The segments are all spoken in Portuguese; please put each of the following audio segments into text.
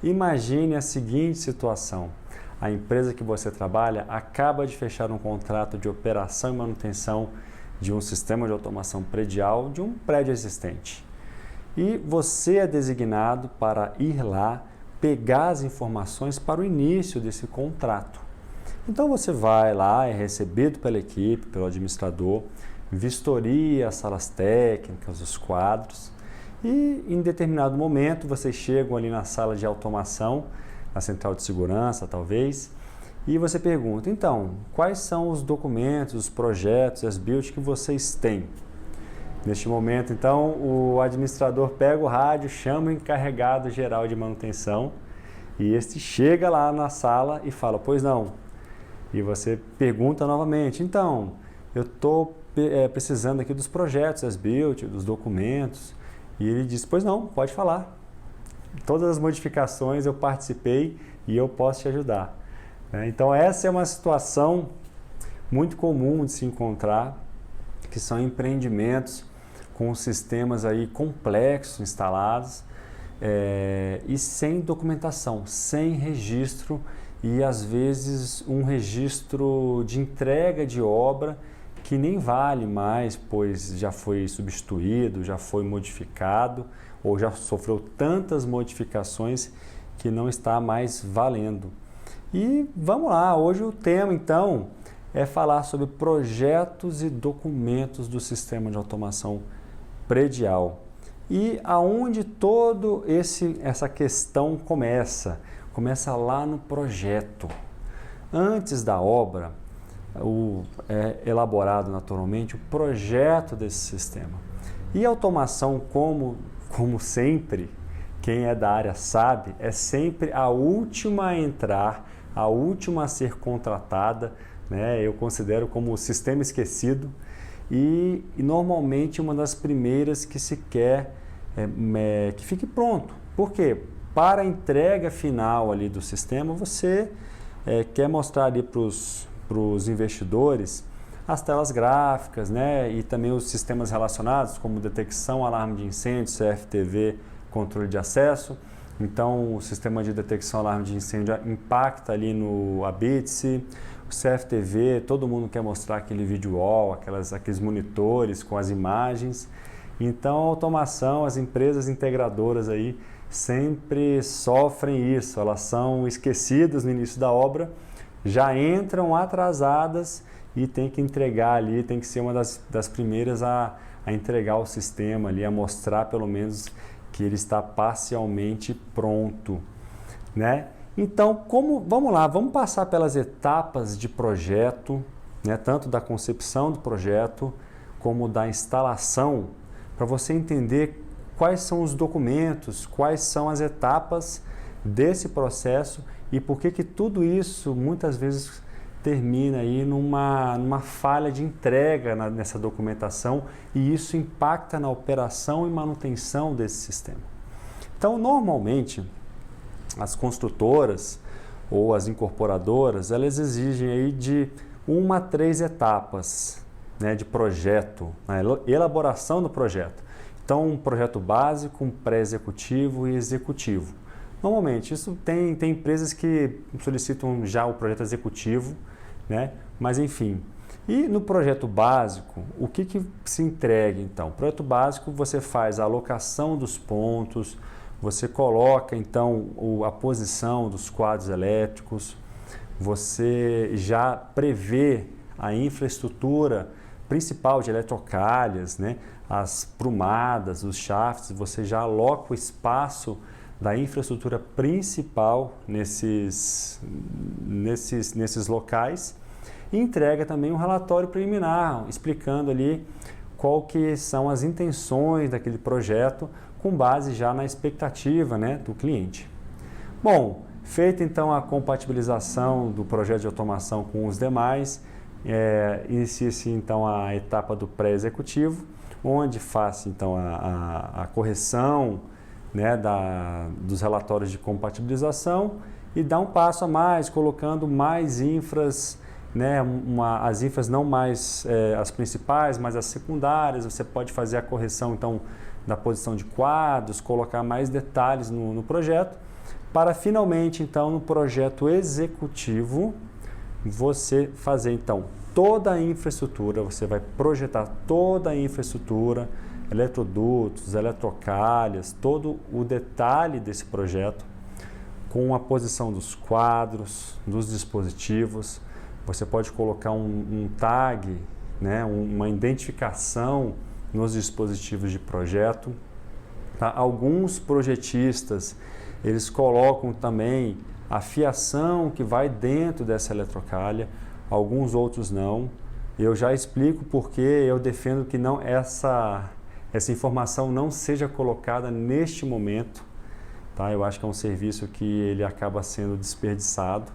Imagine a seguinte situação: a empresa que você trabalha acaba de fechar um contrato de operação e manutenção de um sistema de automação predial de um prédio existente. E você é designado para ir lá pegar as informações para o início desse contrato. Então você vai lá, é recebido pela equipe, pelo administrador, vistoria as salas técnicas, os quadros, e em determinado momento vocês chegam ali na sala de automação, na central de segurança talvez, e você pergunta: então, quais são os documentos, os projetos, as builds que vocês têm? Neste momento, então, o administrador pega o rádio, chama o encarregado geral de manutenção e este chega lá na sala e fala: pois não. E você pergunta novamente: então, eu estou precisando aqui dos projetos, das builds, dos documentos. E ele diz: pois não, pode falar. Todas as modificações eu participei e eu posso te ajudar. Então essa é uma situação muito comum de se encontrar, que são empreendimentos com sistemas aí complexos instalados e sem documentação, sem registro e às vezes um registro de entrega de obra que nem vale mais, pois já foi substituído, já foi modificado ou já sofreu tantas modificações que não está mais valendo. E vamos lá, hoje o tema então é falar sobre projetos e documentos do sistema de automação predial. E aonde todo essa questão começa? Começa lá no projeto. Antes da obra, é elaborado naturalmente o projeto desse sistema. E a automação, como sempre, quem é da área sabe, é sempre a última a entrar, a última a ser contratada, né? Eu considero como o sistema esquecido e normalmente uma das primeiras que se quer que fique pronto. Por quê? Para a entrega final ali do sistema, você quer mostrar ali para os investidores as telas gráficas, né? E também os sistemas relacionados, como detecção, alarme de incêndio, CFTV, controle de acesso. Então, o sistema de detecção alarme de incêndio impacta ali no ABITSE, o CFTV, todo mundo quer mostrar aquele video wall, aqueles monitores com as imagens. Então, a automação, as empresas integradoras aí sempre sofrem isso, elas são esquecidas no início da obra, já entram atrasadas e tem que entregar ali, tem que ser uma das primeiras a entregar o sistema ali, a mostrar pelo menos que ele está parcialmente pronto, né? Então, vamos lá, vamos passar pelas etapas de projeto, né? Tanto da concepção do projeto como da instalação, para você entender quais são os documentos, quais são as etapas desse processo e por que tudo isso muitas vezes termina aí numa falha de entrega nessa documentação e isso impacta na operação e manutenção desse sistema. Então, normalmente, as construtoras ou as incorporadoras, elas exigem aí de 1 a 3 etapas, né, de projeto, na elaboração do projeto. Então, um projeto básico, um pré-executivo e executivo. Normalmente, isso tem empresas que solicitam já o projeto executivo, né? Mas enfim. E no projeto básico, o que se entrega então? No projeto básico você faz a alocação dos pontos, você coloca então a posição dos quadros elétricos, você já prevê a infraestrutura principal de eletrocalhas, né? As prumadas, os shafts, você já aloca o espaço da infraestrutura principal nesses locais e entrega também um relatório preliminar explicando ali qual que são as intenções daquele projeto com base já na expectativa, né, do cliente. Bom, feita então a compatibilização do projeto de automação com os demais, inicia-se então a etapa do pré-executivo, onde faz então a correção, né, dos relatórios de compatibilização e dá um passo a mais, colocando mais infras, né, as infras não mais as principais, mas as secundárias. Você pode fazer a correção então da posição de quadros, colocar mais detalhes no projeto, para finalmente, então, no projeto executivo, você fazer, então, toda a infraestrutura, você vai projetar toda a infraestrutura, eletrodutos, eletrocalhas, todo o detalhe desse projeto, com a posição dos quadros, dos dispositivos. Você pode colocar um tag, né, uma identificação nos dispositivos de projeto. Tá? Alguns projetistas, eles colocam também a fiação que vai dentro dessa eletrocalha, alguns outros não. Eu já explico porque eu defendo que não essa informação não seja colocada neste momento. Tá? Eu acho que é um serviço que ele acaba sendo desperdiçado.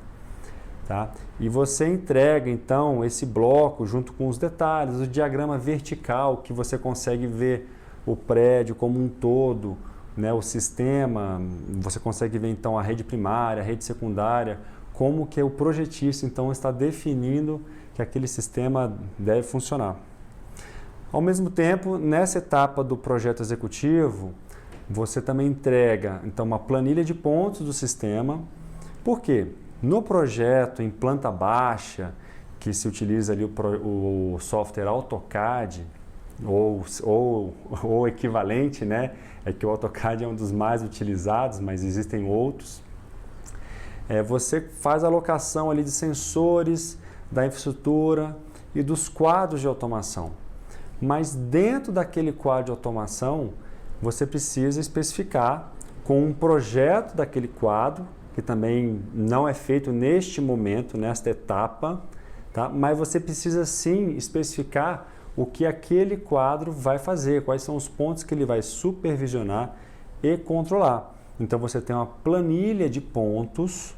Tá? E você entrega então esse bloco junto com os detalhes, o diagrama vertical, que você consegue ver o prédio como um todo, né? O sistema, você consegue ver então a rede primária, a rede secundária, como que o projetista então está definindo que aquele sistema deve funcionar. Ao mesmo tempo, nessa etapa do projeto executivo, você também entrega então uma planilha de pontos do sistema. Por quê? No projeto em planta baixa, que se utiliza ali o software AutoCAD, ou equivalente, né? É que o AutoCAD é um dos mais utilizados, mas existem outros. Você faz a alocação ali de sensores, da infraestrutura e dos quadros de automação. Mas dentro daquele quadro de automação, você precisa especificar com um projeto daquele quadro, que também não é feito neste momento, nesta etapa, tá? Mas você precisa sim especificar o que aquele quadro vai fazer, quais são os pontos que ele vai supervisionar e controlar. Então você tem uma planilha de pontos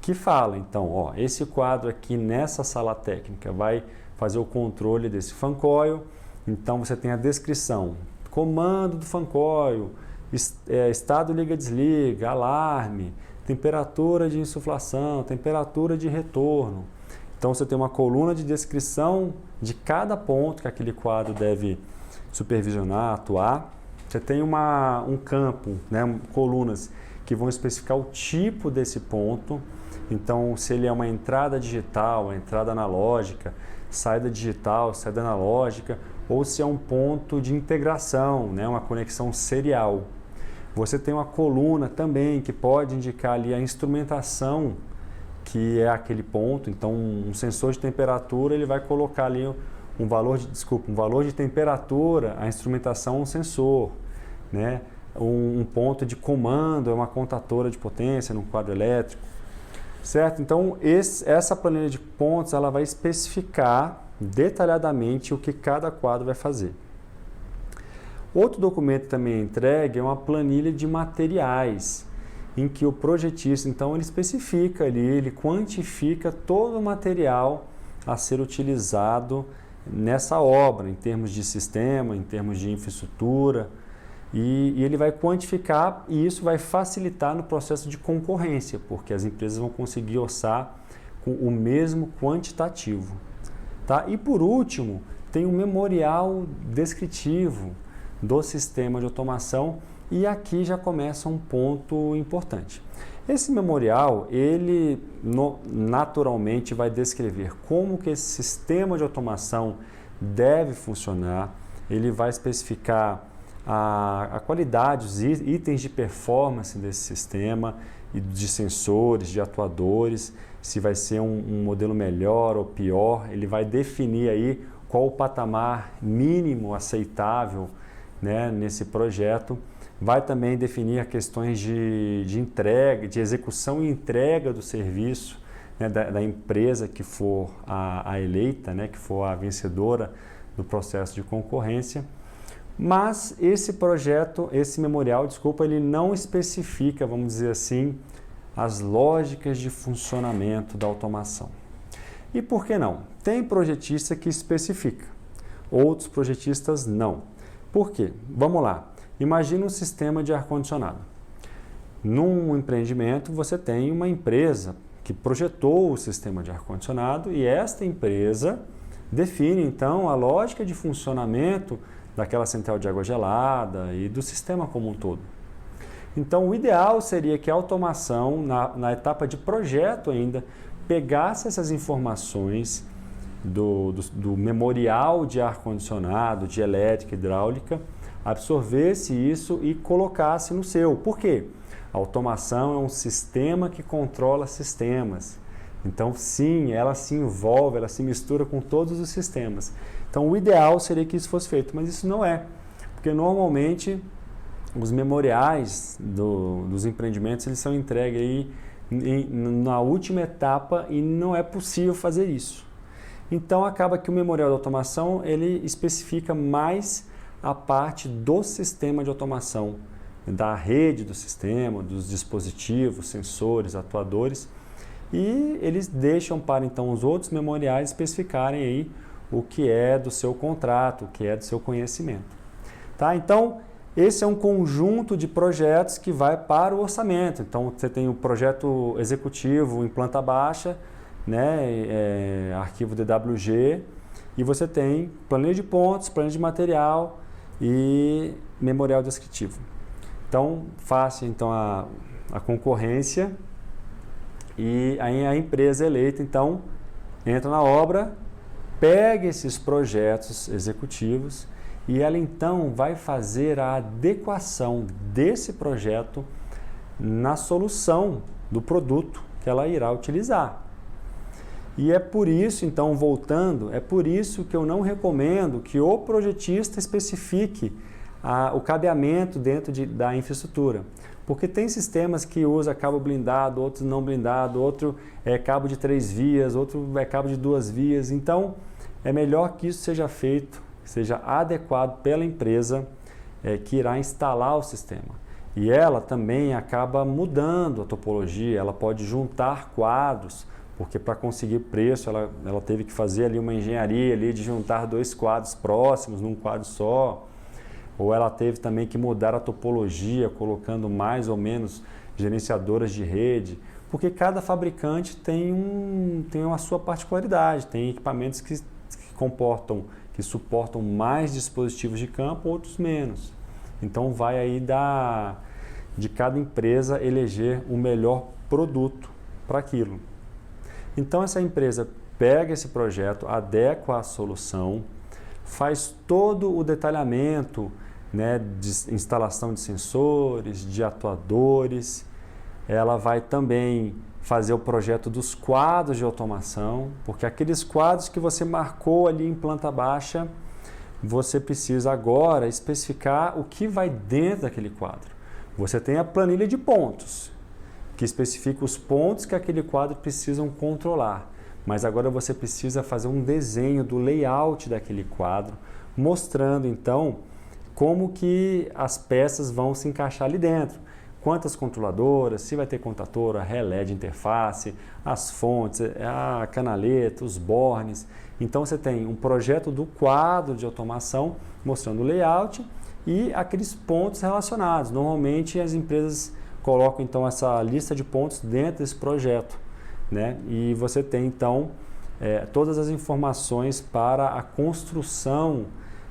que fala, então, ó, esse quadro aqui nessa sala técnica vai fazer o controle desse fan coil. Então você tem a descrição, comando do fan coil, estado liga-desliga, alarme, temperatura de insuflação, temperatura de retorno. Então você tem uma coluna de descrição de cada ponto que aquele quadro deve supervisionar, atuar. Você tem um campo, né, colunas que vão especificar o tipo desse ponto. Então, se ele é uma entrada digital, uma entrada analógica, saída digital, saída analógica, ou se é um ponto de integração, né, uma conexão serial. Você tem uma coluna também que pode indicar ali a instrumentação que é aquele ponto. Então, um sensor de temperatura, ele vai colocar ali um valor de temperatura, a instrumentação um sensor, né? Um ponto de comando é uma contatora de potência no quadro elétrico, certo? Então, essa planilha de pontos, ela vai especificar detalhadamente o que cada quadro vai fazer. Outro documento também entregue é uma planilha de materiais, em que o projetista, então, ele especifica ali, ele quantifica todo o material a ser utilizado nessa obra, em termos de sistema, em termos de infraestrutura, e ele vai quantificar, e isso vai facilitar no processo de concorrência, porque as empresas vão conseguir orçar com o mesmo quantitativo. Tá? E por último, tem um memorial descritivo do sistema de automação, e aqui já começa um ponto importante. Esse memorial, ele naturalmente vai descrever como que esse sistema de automação deve funcionar, ele vai especificar a qualidade, os itens de performance desse sistema, e de sensores, de atuadores, se vai ser um modelo melhor ou pior, ele vai definir aí qual o patamar mínimo aceitável, né, nesse projeto. Vai também definir questões de entrega, de execução e entrega do serviço, né, da empresa que for a eleita, né, que for a vencedora do processo de concorrência. Mas esse projeto, esse memorial, ele não especifica, vamos dizer assim, as lógicas de funcionamento da automação. E por que não? Tem projetista que especifica, outros projetistas não. Por quê? Vamos lá. Imagina um sistema de ar-condicionado. Num empreendimento, você tem uma empresa que projetou o sistema de ar-condicionado e esta empresa define, então, a lógica de funcionamento daquela central de água gelada e do sistema como um todo. Então, o ideal seria que a automação, na etapa de projeto ainda, pegasse essas informações do memorial de ar-condicionado, de elétrica, hidráulica, absorvesse isso e colocasse no seu. Por quê? A automação é um sistema que controla sistemas. Então, sim, ela se envolve, ela se mistura com todos os sistemas. Então, o ideal seria que isso fosse feito, mas isso não é. Porque, normalmente, os memoriais dos empreendimentos eles são entregues aí na última etapa e não é possível fazer isso. Então, acaba que o memorial de automação ele especifica mais a parte do sistema de automação, da rede do sistema, dos dispositivos, sensores, atuadores, e eles deixam para então os outros memoriais especificarem aí o que é do seu contrato, o que é do seu conhecimento. Tá? Então, esse é um conjunto de projetos que vai para o orçamento. Então, você tem o projeto executivo em planta baixa, né, arquivo DWG, e você tem planilha de pontos, planilha de material e memorial descritivo. Então, faça então, a concorrência e aí a empresa eleita, então, entra na obra, pega esses projetos executivos e ela, então, vai fazer a adequação desse projeto na solução do produto que ela irá utilizar. E é por isso, então, voltando, é por isso que eu não recomendo que o projetista especifique o cabeamento dentro da infraestrutura. Porque tem sistemas que usa cabo blindado, outros não blindado, outro é cabo de 3 vias, outro é cabo de 2 vias. Então, é melhor que isso seja feito, seja adequado pela empresa que irá instalar o sistema. E ela também acaba mudando a topologia, ela pode juntar quadros, porque para conseguir preço ela teve que fazer ali uma engenharia ali de juntar 2 quadros próximos num quadro só, ou ela teve também que mudar a topologia, colocando mais ou menos gerenciadoras de rede, porque cada fabricante tem uma sua particularidade, tem equipamentos que suportam mais dispositivos de campo, outros menos. Então vai aí de cada empresa eleger o melhor produto para aquilo. Então essa empresa pega esse projeto, adequa a solução, faz todo o detalhamento, né, de instalação de sensores, de atuadores. Ela vai também fazer o projeto dos quadros de automação, porque aqueles quadros que você marcou ali em planta baixa, você precisa agora especificar o que vai dentro daquele quadro. Você tem a planilha de pontos, que especifica os pontos que aquele quadro precisam controlar. Mas agora você precisa fazer um desenho do layout daquele quadro, mostrando então como que as peças vão se encaixar ali dentro. Quantas controladoras, se vai ter contatora, relé de interface, as fontes, a canaleta, os bornes. Então você tem um projeto do quadro de automação mostrando o layout e aqueles pontos relacionados. Normalmente as empresas colocam então essa lista de pontos dentro desse projeto, né? E você tem então todas as informações para a construção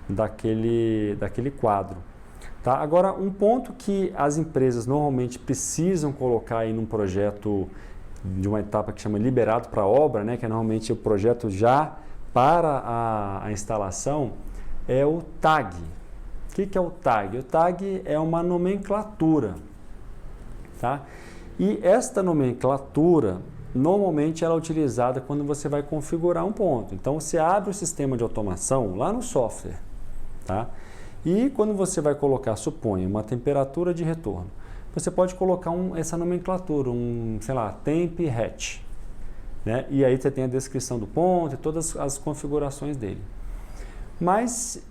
daquele quadro. Tá? Agora, um ponto que as empresas normalmente precisam colocar aí num projeto de uma etapa que chama liberado para obra, né? Que é normalmente o projeto já para a instalação, é o TAG. O que é o TAG? O TAG é uma nomenclatura. Tá? E esta nomenclatura, normalmente ela é utilizada quando você vai configurar um ponto. Então, você abre o sistema de automação lá no software. Tá? E quando você vai colocar, suponha, uma temperatura de retorno, você pode colocar essa nomenclatura, sei lá, temp hatch. Né? E aí você tem a descrição do ponto e todas as configurações dele. Mas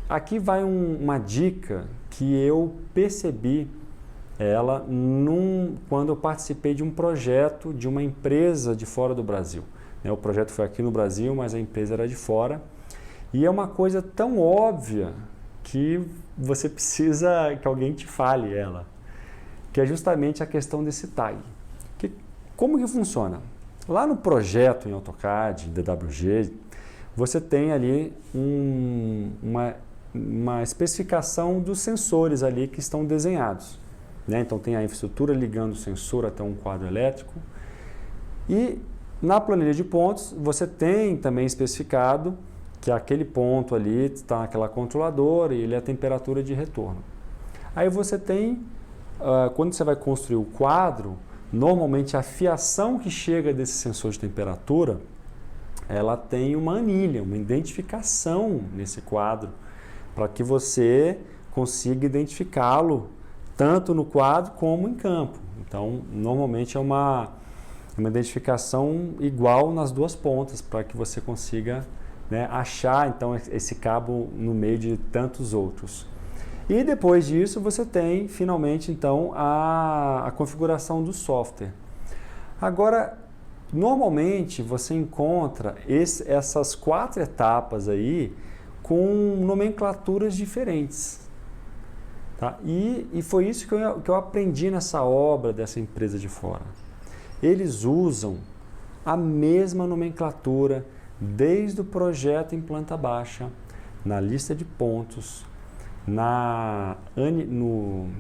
aqui vai uma dica que eu percebi quando eu participei de um projeto de uma empresa de fora do Brasil. O projeto foi aqui no Brasil, mas a empresa era de fora. E é uma coisa tão óbvia que você precisa que alguém te fale ela, que é justamente a questão desse tag. Como que funciona? Lá no projeto em AutoCAD, DWG, você tem ali uma especificação dos sensores ali que estão desenhados, né? Então tem a infraestrutura ligando o sensor até um quadro elétrico. E na planilha de pontos você tem também especificado que aquele ponto ali está naquela controladora e ele é a temperatura de retorno. Aí você tem, quando você vai construir o quadro, normalmente a fiação que chega desse sensor de temperatura, ela tem uma anilha, uma identificação nesse quadro, para que você consiga identificá-lo tanto no quadro como em campo. Então, normalmente é uma identificação igual nas duas pontas, para que você consiga, né, achar então esse cabo no meio de tantos outros. E depois disso você tem finalmente então a configuração do software. Agora, normalmente você encontra essas 4 etapas aí com nomenclaturas diferentes. Tá? E foi isso que eu aprendi nessa obra dessa empresa de fora. Eles usam a mesma nomenclatura desde o projeto em planta baixa, na lista de pontos, na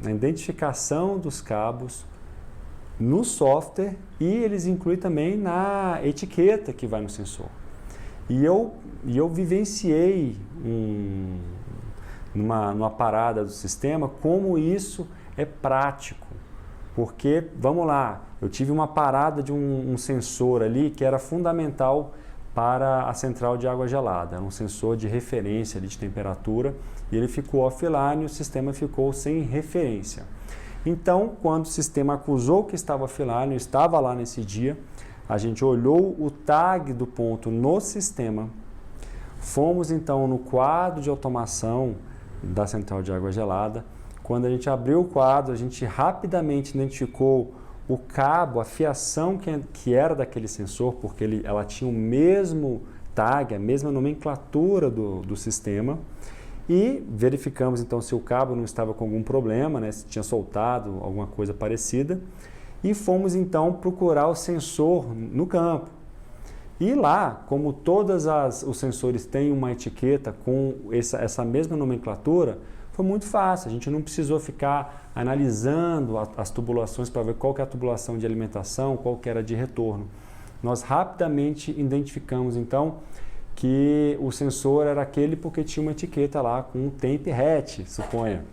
identificação dos cabos, no software, e eles incluem também na etiqueta que vai no sensor. E eu vivenciei numa parada do sistema como isso é prático. Porque, vamos lá, eu tive uma parada de um sensor ali que era fundamental para a central de água gelada. Era um sensor de referência ali de temperatura e ele ficou offline e o sistema ficou sem referência. Então, quando o sistema acusou que estava offline, eu estava lá nesse dia, a gente olhou o tag do ponto no sistema, fomos então no quadro de automação da central de água gelada. Quando a gente abriu o quadro, a gente rapidamente identificou o cabo, a fiação que era daquele sensor, porque ela tinha o mesmo tag, a mesma nomenclatura do sistema, e verificamos então se o cabo não estava com algum problema, né, se tinha soltado alguma coisa parecida, e fomos então procurar o sensor no campo. E lá, como todos os sensores têm uma etiqueta com essa mesma nomenclatura, foi muito fácil, a gente não precisou ficar analisando as tubulações para ver qual que é a tubulação de alimentação, qual que era de retorno. Nós rapidamente identificamos então que o sensor era aquele porque tinha uma etiqueta lá com um temp hat, suponha.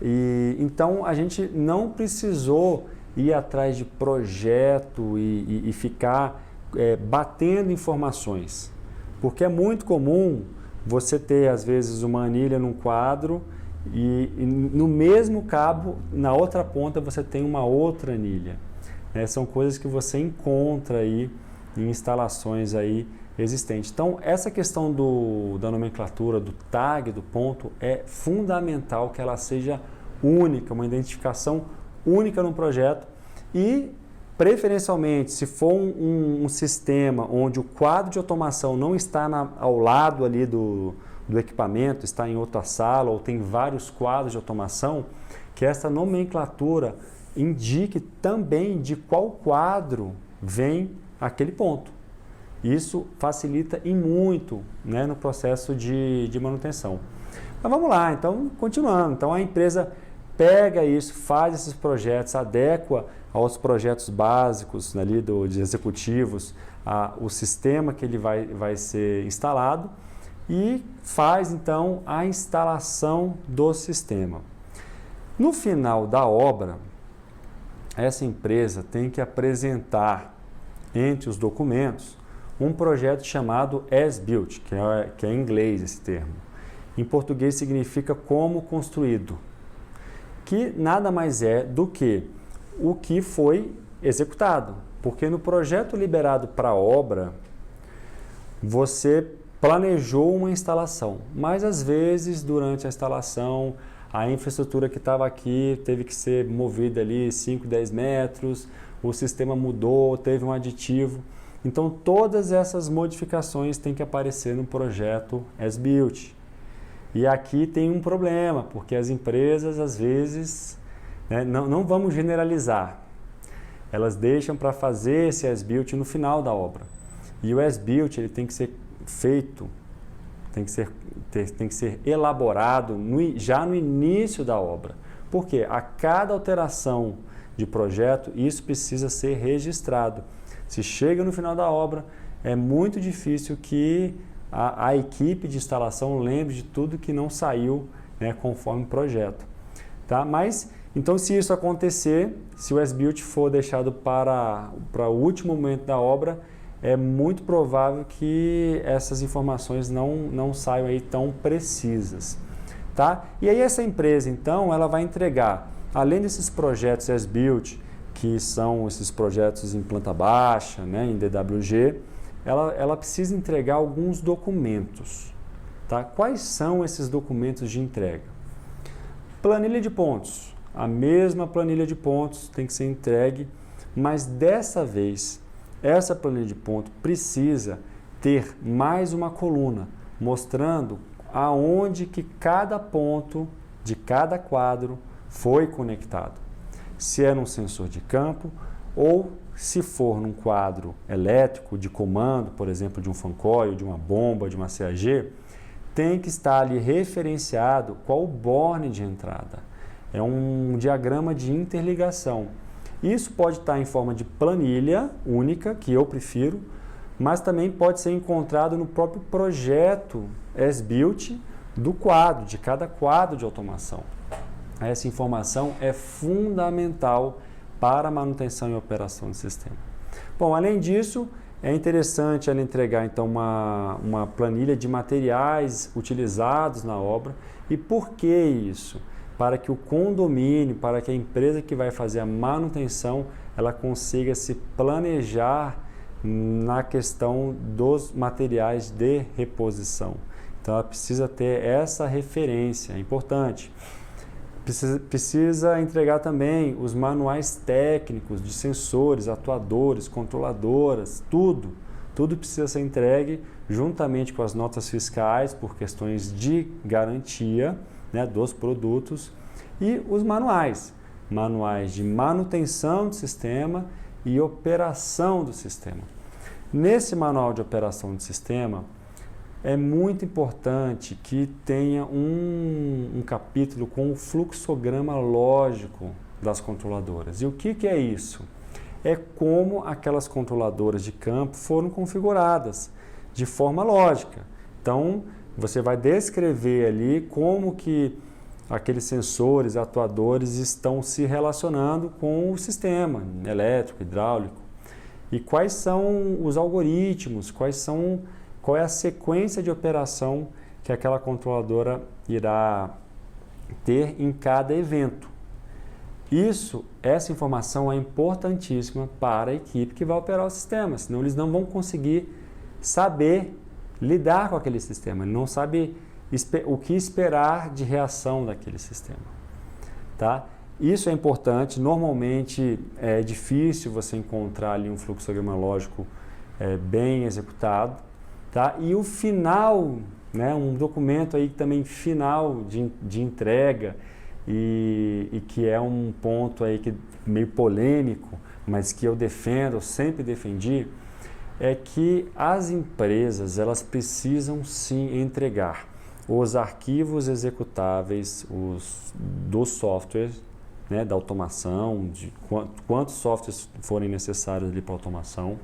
E então a gente não precisou ir atrás de projeto e ficar batendo informações, porque é muito comum você ter, às vezes, uma anilha num quadro e no mesmo cabo, na outra ponta, você tem uma outra anilha. São coisas que você encontra aí em instalações aí existentes. Então, essa questão da nomenclatura, do tag, do ponto, é fundamental que ela seja única, uma identificação única no projeto e, preferencialmente, se for um sistema onde o quadro de automação não está ao lado ali do equipamento, está em outra sala ou tem vários quadros de automação, que essa nomenclatura indique também de qual quadro vem aquele ponto. Isso facilita e muito, né, no processo de manutenção. Mas vamos lá, então, continuando. Então, a empresa pega isso, faz esses projetos, adequa aos projetos básicos ali dos executivos, o sistema que ele vai ser instalado e faz então a instalação do sistema. No final da obra, essa empresa tem que apresentar entre os documentos um projeto chamado as-built, que é em inglês esse termo. Em português significa como construído, que nada mais é do que o que foi executado. Porque no projeto liberado para a obra, você planejou uma instalação, mas às vezes durante a instalação a infraestrutura que estava aqui teve que ser movida ali 5, 10 metros, o sistema mudou, teve um aditivo. Então todas essas modificações têm que aparecer no projeto as-built. E aqui tem um problema, porque as empresas às vezes, né, não vamos generalizar, elas deixam para fazer esse as-built no final da obra. E o as-built ele tem que ser feito tem que ser elaborado já no início da obra. Por quê? A cada alteração de projeto, isso precisa ser registrado. Se chega no final da obra, é muito difícil que a equipe de instalação lembre de tudo que não saiu, né, conforme o projeto. Tá? Mas, então, se isso acontecer, se o as-built for deixado para o último momento da obra, é muito provável que essas informações não saiam aí tão precisas. Tá? E aí essa empresa, então, ela vai entregar, além desses projetos as-built, que são esses projetos em planta baixa, né, em DWG, ela precisa entregar alguns documentos. Tá? Quais são esses documentos de entrega? Planilha de pontos. A mesma planilha de pontos tem que ser entregue, mas dessa vez, essa planilha de ponto precisa ter mais uma coluna, mostrando aonde que cada ponto de cada quadro foi conectado. Se é num sensor de campo ou se for num quadro elétrico de comando, por exemplo, de um fan coil, de uma bomba, de uma CAG, tem que estar ali referenciado qual o borne de entrada. É um diagrama de interligação. Isso pode estar em forma de planilha única, que eu prefiro, mas também pode ser encontrado no próprio projeto as-built do quadro, de cada quadro de automação. Essa informação é fundamental para a manutenção e operação do sistema. Bom, além disso, é interessante ela entregar então uma planilha de materiais utilizados na obra. E por que isso? Para que o condomínio, para que a empresa que vai fazer a manutenção, ela consiga se planejar na questão dos materiais de reposição. Então ela precisa ter essa referência, é importante. Precisa entregar também os manuais técnicos de sensores, atuadores, controladoras, tudo precisa ser entregue juntamente com as notas fiscais por questões de garantia, né, dos produtos, e os manuais de manutenção do sistema e operação do sistema. Nesse manual de operação do sistema, é muito importante que tenha um capítulo com o fluxograma lógico das controladoras. E o que é isso? É como aquelas controladoras de campo foram configuradas de forma lógica. Então, você vai descrever ali como que aqueles sensores, atuadores estão se relacionando com o sistema elétrico, hidráulico. E quais são os algoritmos, qual é a sequência de operação que aquela controladora irá ter em cada evento. Essa informação é importantíssima para a equipe que vai operar o sistema, senão eles não vão conseguir saber lidar com aquele sistema, não sabe o que esperar de reação daquele sistema. Tá? Isso é importante, normalmente é difícil você encontrar ali um fluxograma lógico bem executado. Tá? E o final, né, um documento aí também final de entrega e que é um ponto aí que meio polêmico, mas que eu defendo, eu sempre defendi, é que as empresas elas precisam sim entregar os arquivos executáveis dos softwares, né, da automação, de quantos softwares forem necessários ali para automação,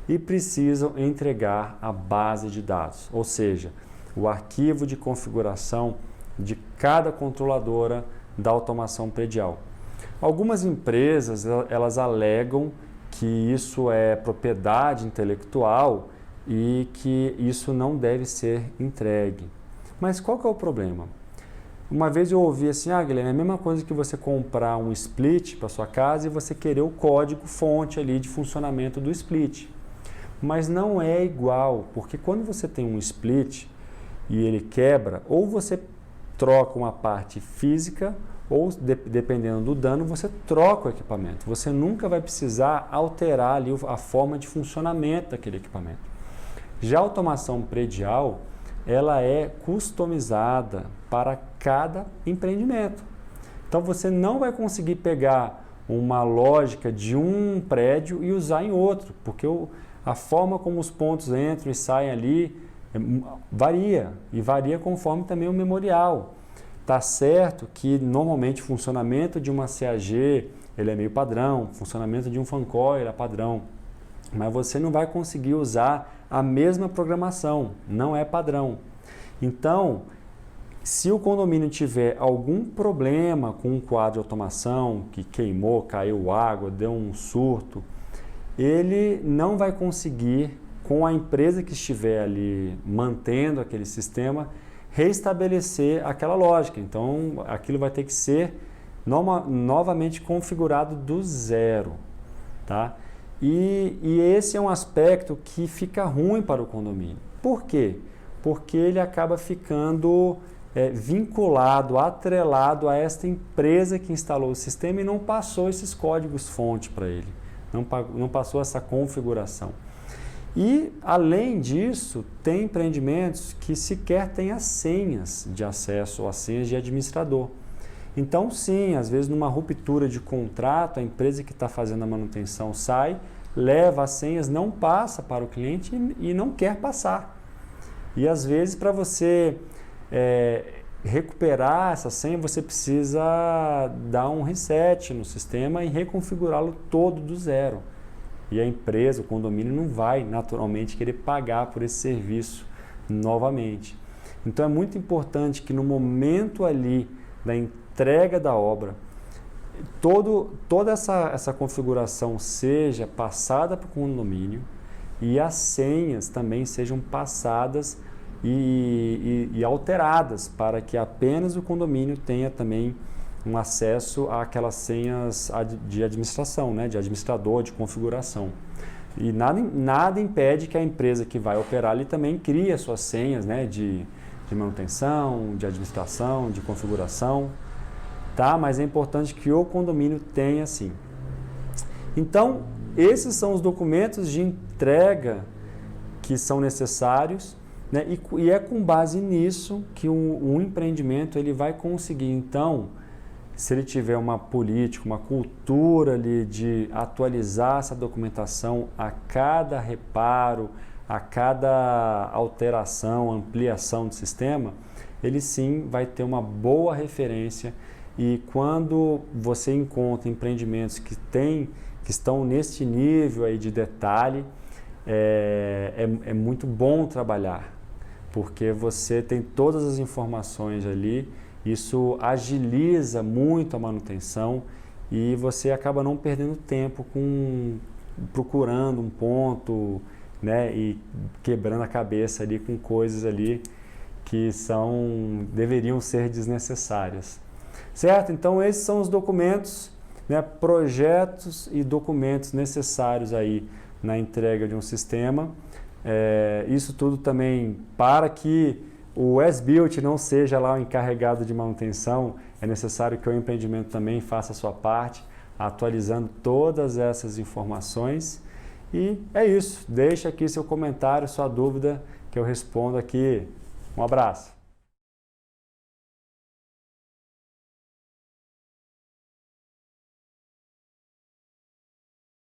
e precisam entregar a base de dados, ou seja, o arquivo de configuração de cada controladora da automação predial. Algumas empresas elas alegam que isso é propriedade intelectual e que isso não deve ser entregue. Mas qual que é o problema? Uma vez eu ouvi assim, Guilherme, é a mesma coisa que você comprar um split para sua casa e você querer o código fonte ali de funcionamento do split. Mas não é igual, porque quando você tem um split e ele quebra, ou você troca uma parte física, ou dependendo do dano, você troca o equipamento. Você nunca vai precisar alterar ali a forma de funcionamento daquele equipamento. Já a automação predial, ela é customizada para cada empreendimento. Então você não vai conseguir pegar uma lógica de um prédio e usar em outro, porque a forma como os pontos entram e saem ali Varia, e varia conforme também o memorial. Tá certo que normalmente o funcionamento de uma CAG ele é meio padrão, o funcionamento de um fancoil é padrão, mas você não vai conseguir usar a mesma programação, não é padrão. Então, se o condomínio tiver algum problema com um quadro de automação, que queimou, caiu água, deu um surto, ele não vai conseguir, com a empresa que estiver ali mantendo aquele sistema, restabelecer aquela lógica. Então, aquilo vai ter que ser novamente configurado do zero. Tá? E esse é um aspecto que fica ruim para o condomínio. Por quê? Porque ele acaba ficando vinculado, atrelado a esta empresa que instalou o sistema e não passou esses códigos-fonte para ele, não passou essa configuração. E, além disso, tem empreendimentos que sequer têm as senhas de acesso ou as senhas de administrador. Então, sim, às vezes numa ruptura de contrato, a empresa que está fazendo a manutenção sai, leva as senhas, não passa para o cliente e não quer passar. E, às vezes, para você recuperar essa senha, você precisa dar um reset no sistema e reconfigurá-lo todo do zero. E a empresa, o condomínio, não vai naturalmente querer pagar por esse serviço novamente. Então é muito importante que no momento ali da entrega da obra, toda essa configuração seja passada para o condomínio e as senhas também sejam passadas e alteradas para que apenas o condomínio tenha também um acesso àquelas senhas de administração, né, de administrador, de configuração. E nada impede que a empresa que vai operar ali também crie as suas senhas, né, de manutenção, de administração, de configuração, tá? Mas é importante que o condomínio tenha sim. Então, esses são os documentos de entrega que são necessários, né, e é com base nisso que um empreendimento ele vai conseguir, então, se ele tiver uma política, uma cultura ali de atualizar essa documentação a cada reparo, a cada alteração, ampliação do sistema, ele sim vai ter uma boa referência. E quando você encontra empreendimentos que estão neste nível aí de detalhe, é muito bom trabalhar, porque você tem todas as informações ali. Isso agiliza muito a manutenção e você acaba não perdendo tempo procurando um ponto, né, e quebrando a cabeça ali com coisas ali que deveriam ser desnecessárias. Certo? Então esses são os documentos, né, projetos e documentos necessários aí na entrega de um sistema. Isso tudo também para que o as-built não seja lá o encarregado de manutenção, é necessário que o empreendimento também faça a sua parte, atualizando todas essas informações. E é isso, deixa aqui seu comentário, sua dúvida, que eu respondo aqui. Um abraço!